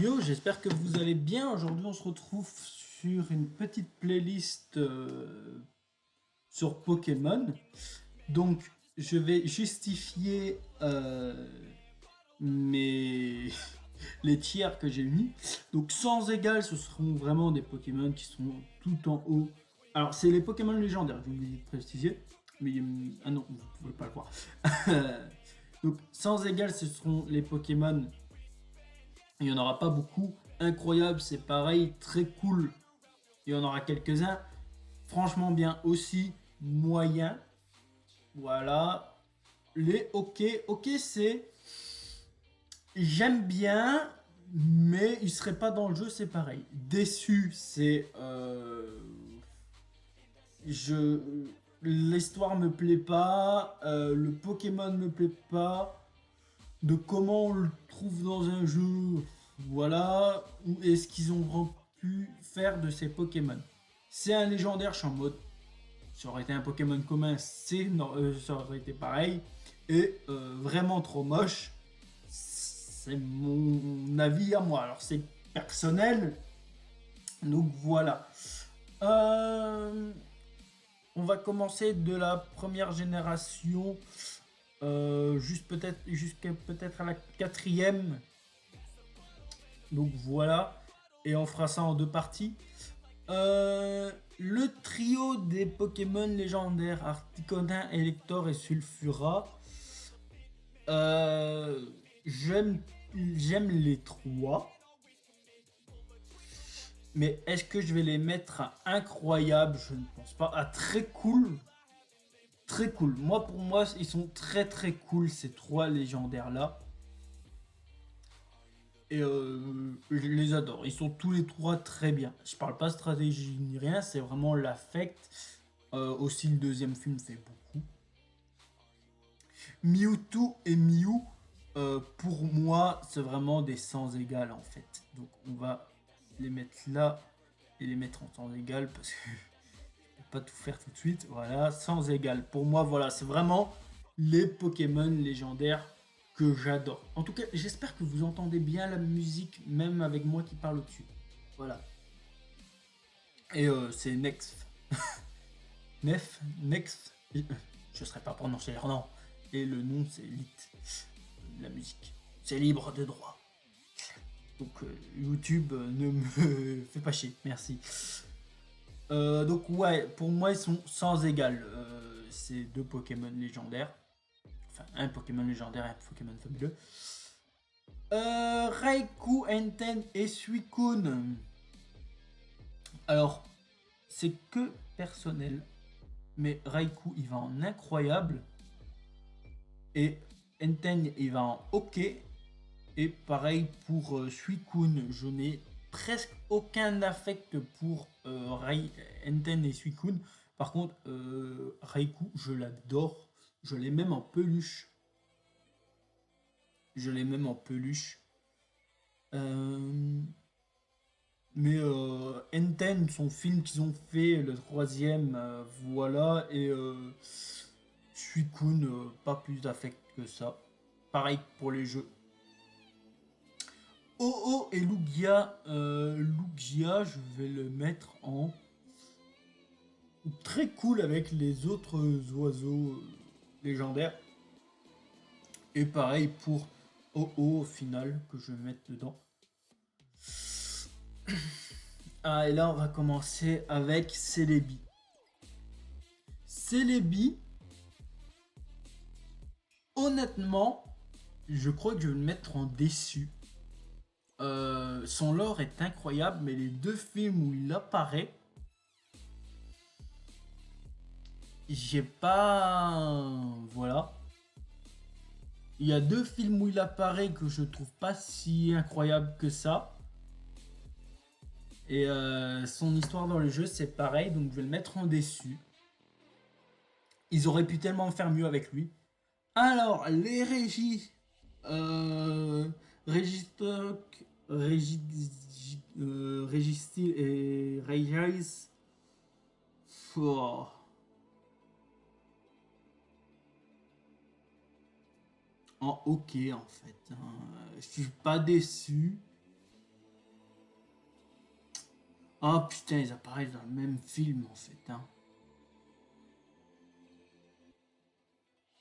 Yo, j'espère que vous allez bien. Aujourd'hui, on se retrouve sur une petite playlist sur Pokémon. Donc, je vais justifier mes les tiers que j'ai mis. Donc, sans égal, ce seront vraiment des Pokémon qui sont tout en haut. Alors, c'est les Pokémon légendaires, j'ai oublié de préciser. Mais ah non, vous pouvez pas le voir. Donc, sans égal, ce seront les Pokémon. Il n'y en aura pas beaucoup. Incroyable, c'est pareil. Très cool, il y en aura quelques-uns. Franchement bien aussi. Moyen. Voilà. Les OK. OK, c'est... J'aime bien, mais il serait pas dans le jeu, c'est pareil. Déçu, c'est... Je... L'histoire me plaît pas. Le Pokémon me plaît pas. De comment on le trouve dans un jeu, voilà, ou est-ce qu'ils ont pu faire de ces Pokémon. C'est un légendaire, je suis en mode, ça aurait été un Pokémon commun, ça aurait été pareil, et vraiment trop moche, c'est mon avis à moi, alors c'est personnel, donc voilà. Euh, on va commencer de la première génération, jusqu'à peut-être à la quatrième. Donc voilà, et on fera ça en deux parties. Le trio des Pokémon légendaires Articuno, Elector et Sulfura. Euh, j'aime, j'aime les trois, mais est-ce que je vais les mettre à incroyable? Je ne pense pas. À très cool, très cool. Moi, pour moi, ils sont très très cool ces trois légendaires là. Et je les adore. Ils sont tous les trois très bien. Je parle pas stratégie ni rien, c'est vraiment l'affect. Aussi, le deuxième film fait beaucoup. Mewtwo et Mew, pour moi, c'est vraiment des sans égal en fait. Donc, on va les mettre là et les mettre en sans égal parce que je peux pas tout faire tout de suite. Voilà, sans égal. Pour moi, voilà, c'est vraiment les Pokémon légendaires que j'adore. En tout cas, j'espère que vous entendez bien la musique, même avec moi qui parle au-dessus. Voilà. Et c'est Next. Next. Je ne saurais pas prononcer leur nom. Et le nom, c'est Lit. La musique. C'est libre de droit. Donc YouTube ne me fait pas chier. Merci. Donc ouais, pour moi, ils sont sans égal. Ces deux Pokémon légendaires. Enfin, un Pokémon légendaire et un Pokémon fabuleux. Raikou, Enten et Suicune. Alors, c'est que personnel. Mais Raikou, il va en incroyable. Et Enten, il va en OK. Et pareil pour Suicune. Je n'ai presque aucun affect pour Enten et Suicune. Par contre, Raikou, je l'adore. Je l'ai même en peluche. Je l'ai même en peluche. Euh, Mais Enten, son film qu'ils ont fait, le troisième, voilà, et Suicune, pas plus d'affect que ça. Pareil pour les jeux. Oh et Lugia, Lugia, je vais le mettre en très cool avec les autres oiseaux légendaires. Et pareil pour Oh au final, que je vais mettre dedans. Ah, et là, on va commencer avec Celebi. Celebi, honnêtement, je crois que je vais le mettre en déçu. Son lore est incroyable, mais les deux films où il apparaît, j'ai pas. Voilà. Il y a deux films où il apparaît que je trouve pas si incroyable que ça. Et son histoire dans le jeu, c'est pareil, donc je vais le mettre en déçu. Ils auraient pu tellement faire mieux avec lui. Alors, les Régis. Registock, Registil et Regis. Oh, en OK en fait, hein. Je suis pas déçu. Ah putain, ils apparaissent dans le même film en fait. Hein.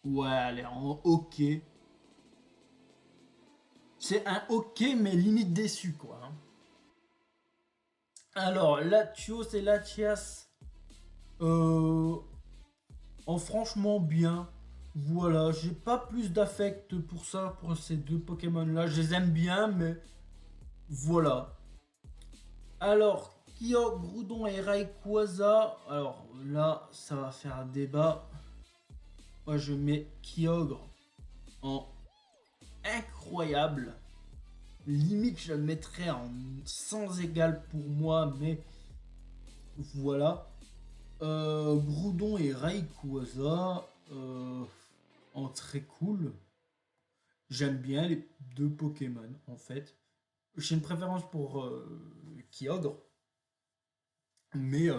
Ouais, allez, en hockey. C'est un hockey, mais limite déçu quoi. Hein. Alors, Latios et Latias, euh, en franchement bien. Voilà, j'ai pas plus d'affect pour ça, pour ces deux Pokémon là. Je les aime bien, mais voilà. Alors, Kyogre, Groudon et Rayquaza. Alors là, ça va faire un débat. Moi, je mets Kyogre en incroyable. Limite, je le mettrais en sans égal pour moi, mais voilà. Groudon et Rayquaza en très cool. J'aime bien les deux Pokémon en fait. J'ai une préférence pour Kyogre, mais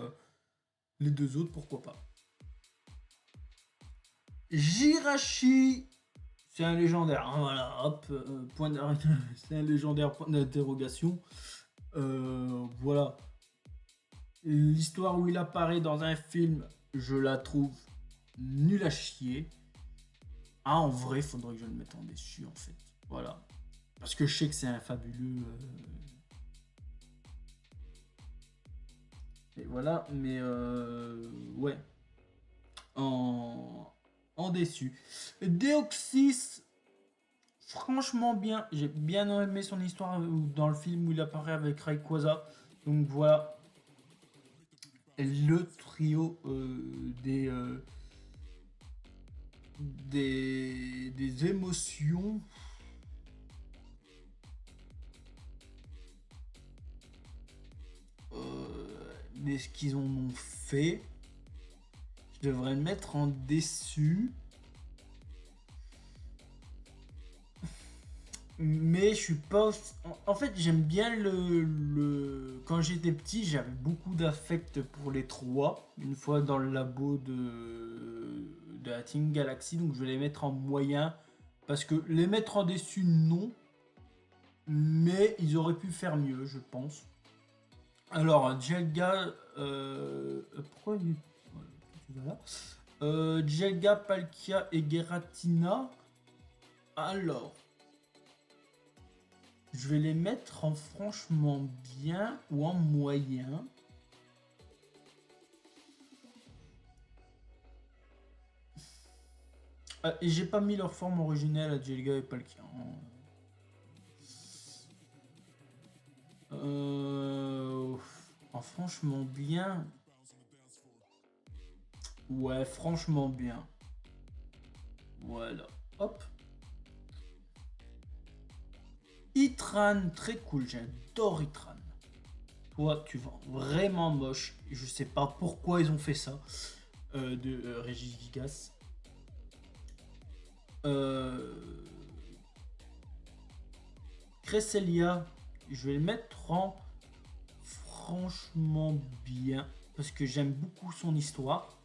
les deux autres pourquoi pas. Jirachi, c'est un légendaire. Hein, voilà, hop, c'est un légendaire point d'interrogation. Voilà. L'histoire où il apparaît dans un film, je la trouve nulle à chier. Ah, en vrai, il faudrait que je le mette en dessus, en fait. Voilà. Parce que je sais que c'est un fabuleux. Et voilà, mais ouais. En, en déçu. Deoxys, franchement bien. J'ai bien aimé son histoire dans le film où il apparaît avec Rayquaza. Donc voilà. Le trio des émotions. De ce qu'ils en ont fait. Je devrais le mettre en déçu. Mais je suis pas. En fait, j'aime bien Quand j'étais petit, j'avais beaucoup d'affect pour les trois. Une fois dans le labo de la Team Galaxy, donc je vais les mettre en moyen. Parce que les mettre en déçu, non. Mais ils auraient pu faire mieux, je pense. Alors, Jelga. Pourquoi il est. Voilà. Jelga, Palkia et Geratina. Alors. Je vais les mettre en franchement bien ou en moyen. Et j'ai pas mis leur forme originelle à Jelga et Palkia. En franchement bien. Ouais, franchement bien. Voilà. Hop. Itran, très cool. J'adore Itran. Toi, tu vends vraiment moche. Je sais pas pourquoi ils ont fait ça. De Régis Gigas. Cresselia, je vais le mettre en franchement bien. Parce que j'aime beaucoup son histoire.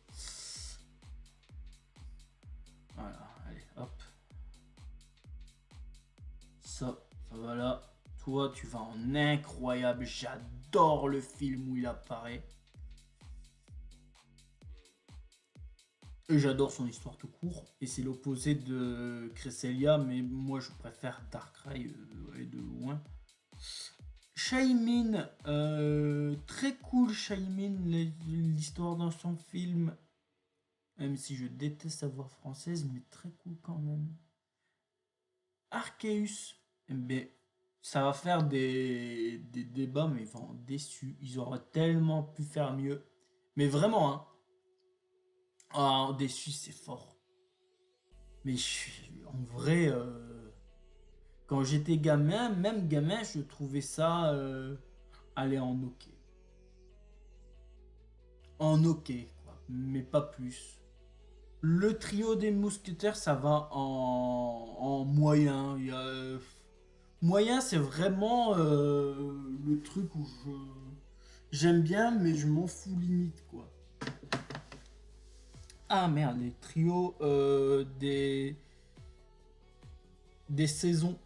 Voilà, allez, hop. Ça voilà. Toi, tu vas en incroyable. J'adore le film où il apparaît. Et j'adore son histoire tout court. Et c'est l'opposé de Cresselia, mais moi je préfère Darkrai de loin. Shaymin, très cool Shaymin, l'histoire dans son film. Même si je déteste sa voix française, mais très cool quand même. Arceus, mais ça va faire des débats, mais vraiment déçus. Ils auraient tellement pu faire mieux. Mais vraiment, hein. Ah, déçu, c'est fort. Mais en vrai, quand j'étais gamin, même gamin, je trouvais ça aller en ok. En ok, quoi. Mais pas plus. Le trio des mousquetaires, ça va en moyen. Moyen, c'est vraiment le truc où j'aime bien, mais je m'en fous limite, quoi. Ah merde, les trios des saisons.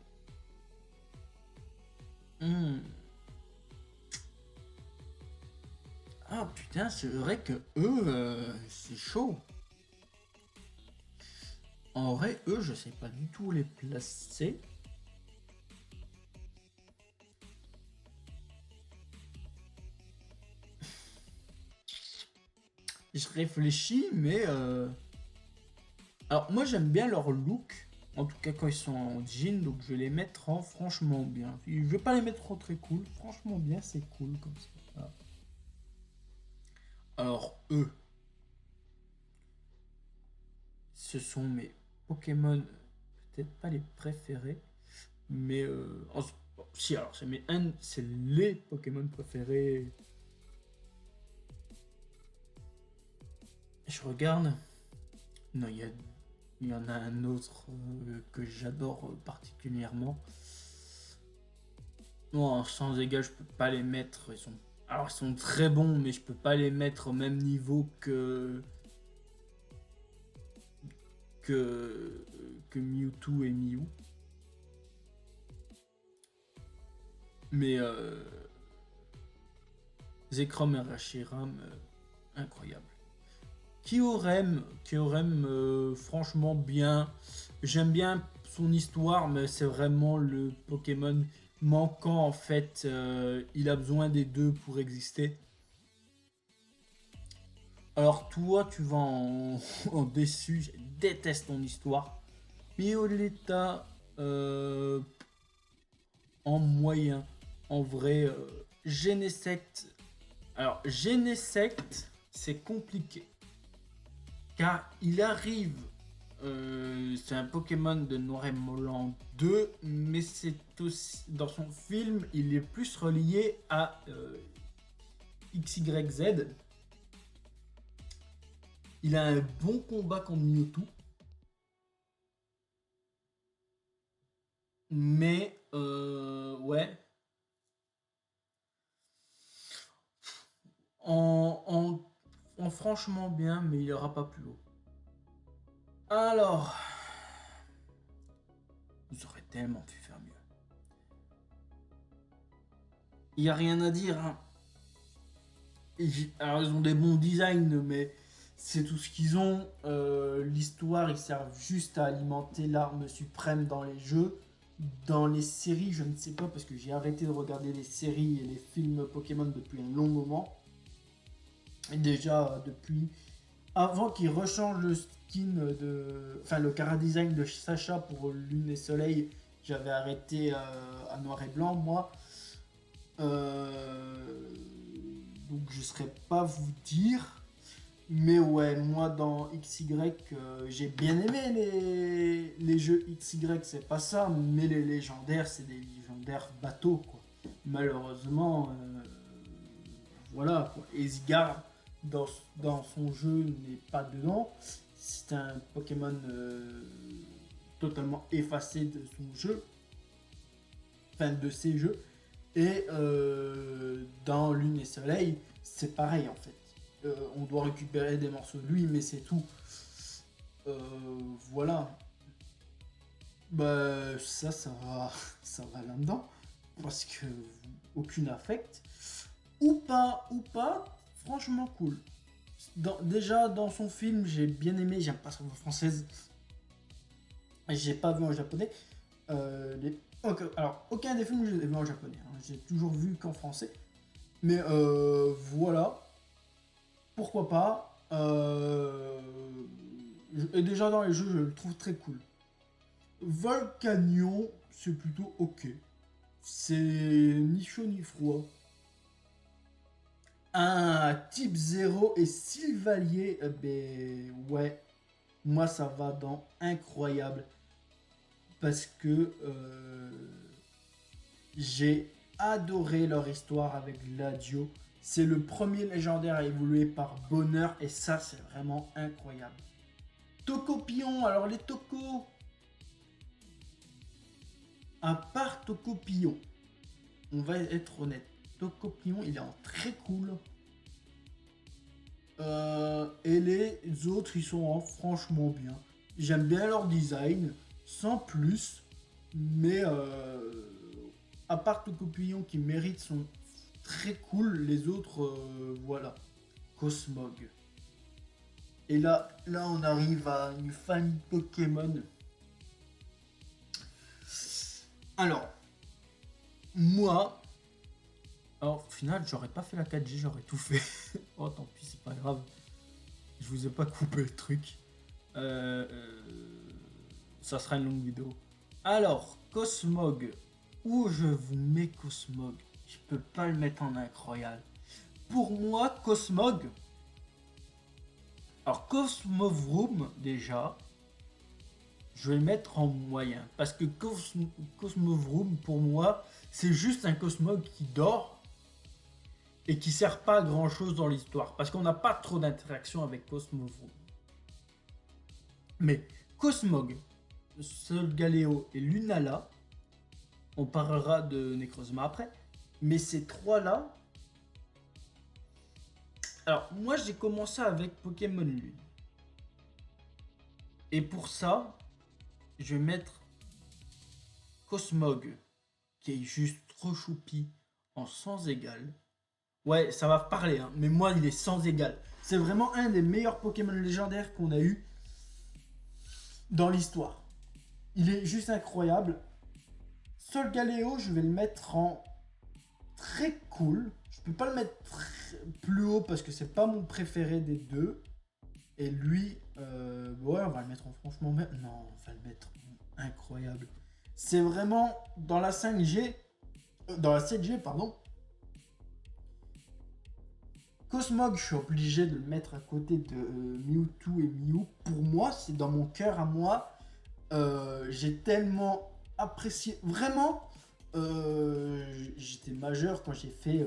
Hmm. Putain, c'est vrai que c'est chaud. En vrai, je sais pas du tout les placer. Je réfléchis, mais alors moi j'aime bien leur look. En tout cas quand ils sont en jean, donc je vais les mettre en franchement bien. Je vais pas les mettre en très cool. Franchement bien, c'est cool comme ça. Voilà. Alors ce sont mes Pokémon, peut-être pas les préférés, mais si alors c'est les Pokémon préférés. Je regarde. Non, il y en a un autre que j'adore particulièrement. Non, sans égal, je peux pas les mettre. Alors, ils sont très bons, mais je peux pas les mettre au même niveau que, que Mewtwo et Mew. Mais Zekrom et Reshiram, incroyable. Kyurem, franchement bien. J'aime bien son histoire, mais c'est vraiment le Pokémon manquant en fait. Il a besoin des deux pour exister. Alors toi, tu vas en déçu. Je déteste ton histoire. Violetta, en moyen. En vrai, Genesect. Alors, Genesect, c'est compliqué. Car il arrive, c'est un Pokémon de Noir et Blanc 2, mais c'est aussi, dans son film, il est plus relié à XYZ. Il a un bon combat contre Mewtwo, mais ouais, en, en franchement bien, mais il ira pas plus haut. Alors, vous aurez tellement pu faire mieux. Il n'y a rien à dire, hein. Alors, ils ont des bons designs, mais c'est tout ce qu'ils ont. L'histoire, ils servent juste à alimenter l'arme suprême dans les jeux. Dans les séries, je ne sais pas, parce que j'ai arrêté de regarder les séries et les films Pokémon depuis un long moment. Et déjà, depuis avant qu'ils rechangent le skin enfin le chara-design de Sacha pour Lune et Soleil, j'avais arrêté à Noir et Blanc, moi. Euh, donc je ne saurais pas vous dire. Mais ouais, moi dans XY, j'ai bien aimé les jeux XY, c'est pas ça, mais les légendaires, c'est des légendaires bateaux, quoi. Malheureusement, voilà, quoi. Esgar, dans son jeu, n'est pas dedans. C'est un Pokémon totalement effacé de son jeu, enfin de ses jeux. Et dans Lune et Soleil, c'est pareil en fait. On doit récupérer des morceaux de lui, mais c'est tout. Voilà. Bah, ça va là-dedans. Parce que aucune affect. Ou pas, franchement cool. Déjà, dans son film, j'ai bien aimé, j'aime pas sa voix française. J'ai pas vu en japonais. Alors, aucun des films, je l'ai vu en japonais. Hein. J'ai toujours vu qu'en français. Mais voilà. Pourquoi pas. Et déjà dans les jeux, je le trouve très cool. Volcanion, c'est plutôt ok. C'est ni chaud ni froid. Un type 0 et Sylvalier, ben ouais, moi ça va dans incroyable. Parce que j'ai adoré leur histoire avec Gladio. C'est le premier légendaire à évoluer par bonheur et ça c'est vraiment incroyable. Tocopion, alors les tocos, à part Tocopion, on va être honnête, Tocopion il est en très cool. Et les autres ils sont en franchement bien. J'aime bien leur design, sans plus, mais à part Tocopillon qui mérite son très cool, les autres voilà. Cosmog. Et là on arrive à une famille Pokémon. Alors, moi, alors au final, j'aurais pas fait la 4G, j'aurais tout fait. Oh, tant pis, c'est pas grave. Je vous ai pas coupé le truc. Ça sera une longue vidéo. Alors, Cosmog. Où je vous mets Cosmog? Je peux pas le mettre en incroyable. Pour moi, Cosmog. Alors, Cosmovroom, déjà, je vais le mettre en moyen. Parce que Cosmovroom, pour moi, c'est juste un Cosmog qui dort et qui sert pas à grand chose dans l'histoire. Parce qu'on n'a pas trop d'interaction avec Cosmovroom. Mais Cosmog, Solgaleo et Lunala, on parlera de Necrozma après, mais ces trois-là. Alors, moi j'ai commencé avec Pokémon Lune. Et pour ça, je vais mettre Cosmog, qui est juste trop choupi, en sans égal. Ouais, ça va parler, hein, mais moi il est sans égal. C'est vraiment un des meilleurs Pokémon légendaires qu'on a eu dans l'histoire. Il est juste incroyable. Solgaleo, je vais le mettre en très cool. Je peux pas le mettre plus haut parce que c'est pas mon préféré des deux. Et lui, ouais, on va le mettre en franchement même. Non, on va le mettre en incroyable. C'est vraiment dans la 5G, dans la 7G, pardon. Cosmog, je suis obligé de le mettre à côté de Mewtwo et Mew. Pour moi, c'est dans mon cœur à moi. J'ai tellement apprécié. Vraiment, j'étais majeur quand j'ai fait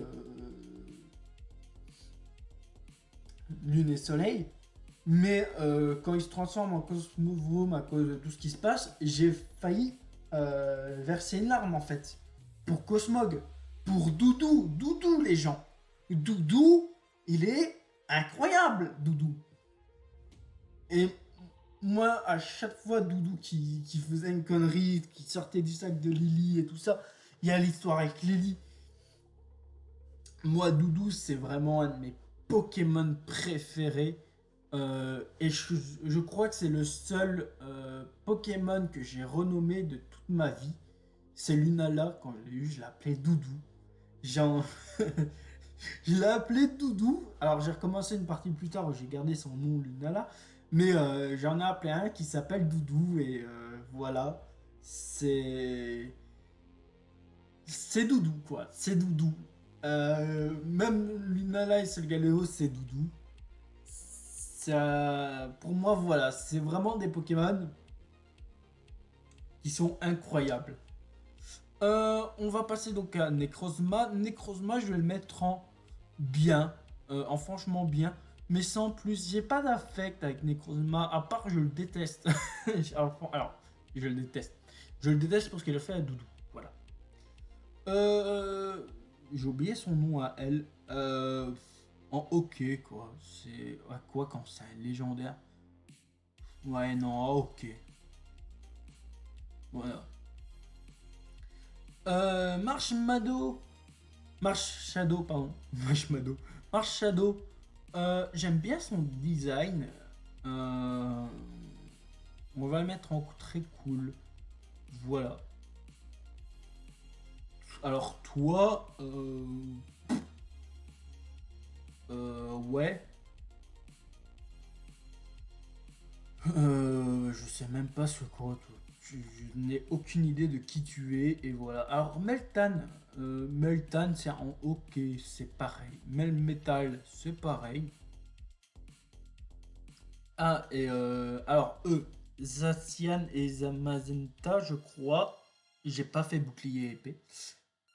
Lune et Soleil. Mais quand il se transforme en Cosmovroom à cause de tout ce qui se passe, j'ai failli verser une larme en fait. Pour Cosmog. Pour Doudou. Doudou, les gens. Doudou, il est incroyable, Doudou. Et moi, à chaque fois, Doudou qui faisait une connerie, qui sortait du sac de Lily et tout ça, il y a l'histoire avec Lily. Moi, Doudou, c'est vraiment un de mes Pokémon préférés. Et je crois que c'est le seul Pokémon que j'ai renommé de toute ma vie. C'est Lunala. Quand je l'ai eu, je l'ai appelé Doudou. Genre, je l'ai appelé Doudou. Alors, j'ai recommencé une partie plus tard où j'ai gardé son nom Lunala. Mais j'en ai appelé un qui s'appelle Doudou. Et voilà. C'est Doudou, quoi. C'est Doudou. Même Lunala et Solgaleo, c'est Doudou. Pour moi, voilà, c'est vraiment des Pokémon qui sont incroyables. On va passer donc à Necrozma. Necrozma, je vais le mettre en bien, en franchement bien, mais sans plus. J'ai pas d'affect avec Necrozma, à part je le déteste. Alors, je le déteste. Je le déteste parce qu'il a fait à Doudou. Voilà. J'ai oublié son nom à elle. En hockey, quoi. C'est à quoi quand c'est un légendaire? Ouais, non, ok. Voilà. Marshmallow. Marshshadow, pardon. Marshmallow. Marshshadow. J'aime bien son design. On va le mettre en très cool. Voilà. Alors, toi. Ouais. Je sais même pas ce quoi. Je n'ai aucune idée de qui tu es et voilà. Alors Meltan, Meltan c'est en hockey, c'est pareil. Melmetal, c'est pareil. Ah et alors eux, Zacian et Zamazenta, je crois. J'ai pas fait bouclier épée.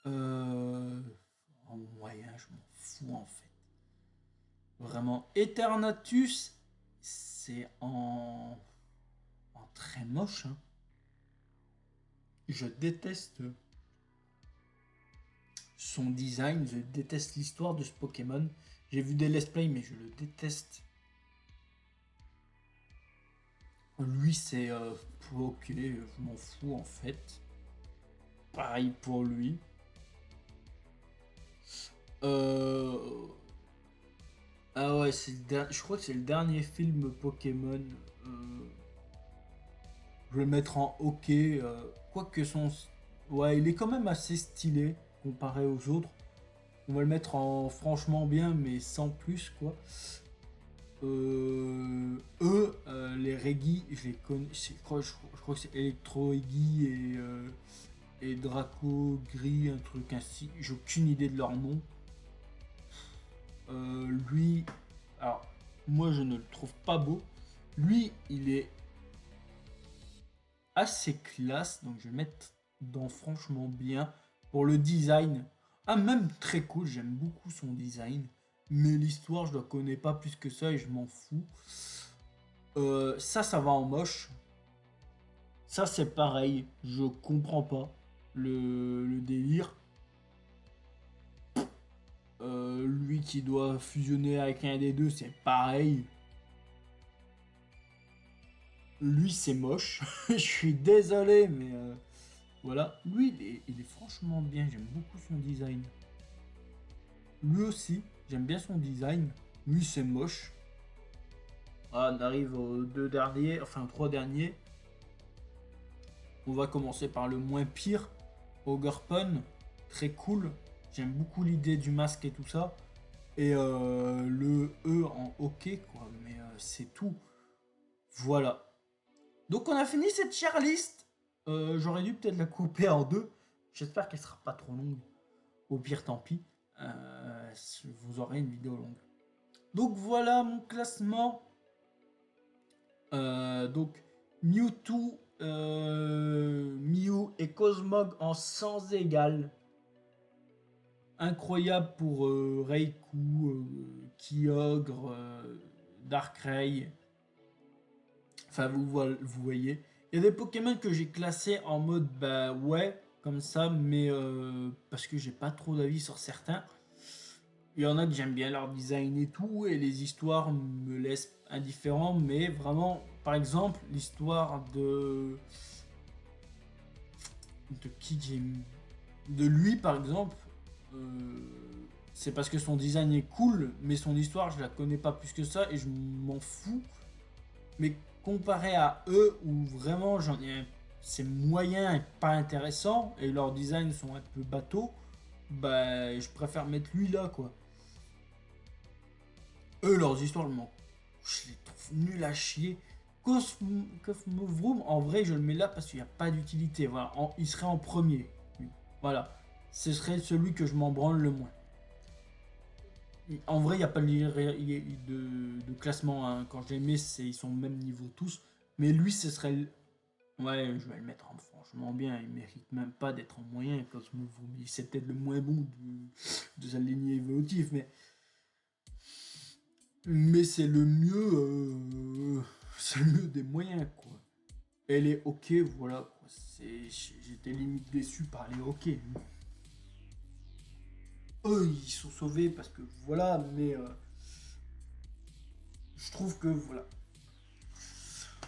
En moyen, je m'en fous en fait. Vraiment. Eternatus, c'est en très moche. Hein. Je déteste son design, je déteste l'histoire de ce Pokémon. J'ai vu des let's play, mais je le déteste. Lui, c'est ok, je m'en fous en fait. Pareil pour lui. Ah ouais, je crois que c'est le dernier film Pokémon. Je vais le mettre en OK. Quoique son... Ouais, il est quand même assez stylé comparé aux autres. On va le mettre en franchement bien, mais sans plus, quoi. Les Reggie, je les connais. Je crois que c'est Electro Eggy et Draco Gris, un truc ainsi. J'ai aucune idée de leur nom. Lui, alors, moi je ne le trouve pas beau. Lui, il est assez classe, donc je vais le mettre dans franchement bien. Pour le design, ah, même très cool, j'aime beaucoup son design. Mais l'histoire, je la connais pas plus que ça et je m'en fous. Ça va en moche. Ça, c'est pareil. Je comprends pas le délire. Lui qui doit fusionner avec un des deux, c'est pareil. Lui, c'est moche. Je suis désolé, mais voilà. Lui, il est franchement bien. J'aime beaucoup son design. Lui aussi, j'aime bien son design. Lui, c'est moche. Ah, on arrive aux deux derniers, enfin aux trois derniers. On va commencer par le moins pire. Ogerpon, très cool. J'aime beaucoup l'idée du masque et tout ça. Et le E en OK, quoi. Mais c'est tout. Voilà. Donc on a fini cette tier list. J'aurais dû peut-être la couper en deux. J'espère qu'elle sera pas trop longue. Au pire, tant pis. Vous aurez une vidéo longue. Donc voilà mon classement. Donc Mewtwo, Mew et Cosmog en sans égal. Incroyable pour Raikou, Kyogre, Darkrai. Enfin, vous voyez. Il y a des Pokémon que j'ai classés en mode bah ouais, comme ça, mais parce que j'ai pas trop d'avis sur certains. Il y en a que j'aime bien leur design et tout, et les histoires me laissent indifférent, mais vraiment, par exemple, l'histoire de qui j'aime. De lui, par exemple, euh, c'est parce que son design est cool, mais son histoire, je la connais pas plus que ça, et je m'en fous. Mais comparé à eux, où vraiment c'est moyen et pas intéressant, et leurs designs sont un peu bateaux, bah je préfère mettre lui là, quoi. Eux, leurs histoires, je les trouve nuls à chier. Cosmovroom, en vrai, je le mets là parce qu'il n'y a pas d'utilité. Voilà, il serait en premier. Voilà, ce serait celui que je m'en branle le moins. En vrai, il n'y a pas de classement, hein. Quand je les mets, ils sont au même niveau tous. Mais lui, ce serait. Ouais, je vais le mettre en franchement bien. Il mérite même pas d'être en moyen. Cosmovroom, c'est peut-être le moins bon de sa lignée évolutive. Mais c'est le mieux. C'est le mieux des moyens, quoi. Elle est ok, voilà. Quoi. J'étais limite déçu par les ok. Eux, ils sont sauvés parce que voilà, mais je trouve que voilà.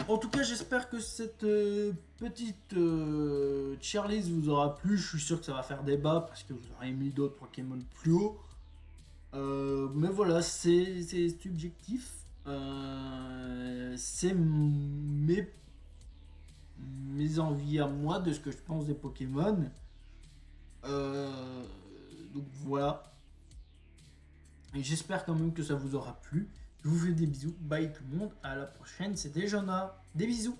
En tout cas, j'espère que cette petite cheerlist vous aura plu. Je suis sûr que ça va faire débat parce que vous aurez mis d'autres Pokémon plus haut. Mais voilà, c'est subjectif. C'est mes envies à moi de ce que je pense des Pokémon. Euh, donc voilà. Et j'espère quand même que ça vous aura plu. Je vous fais des bisous. Bye tout le monde. À la prochaine. C'était Jonah. Des bisous.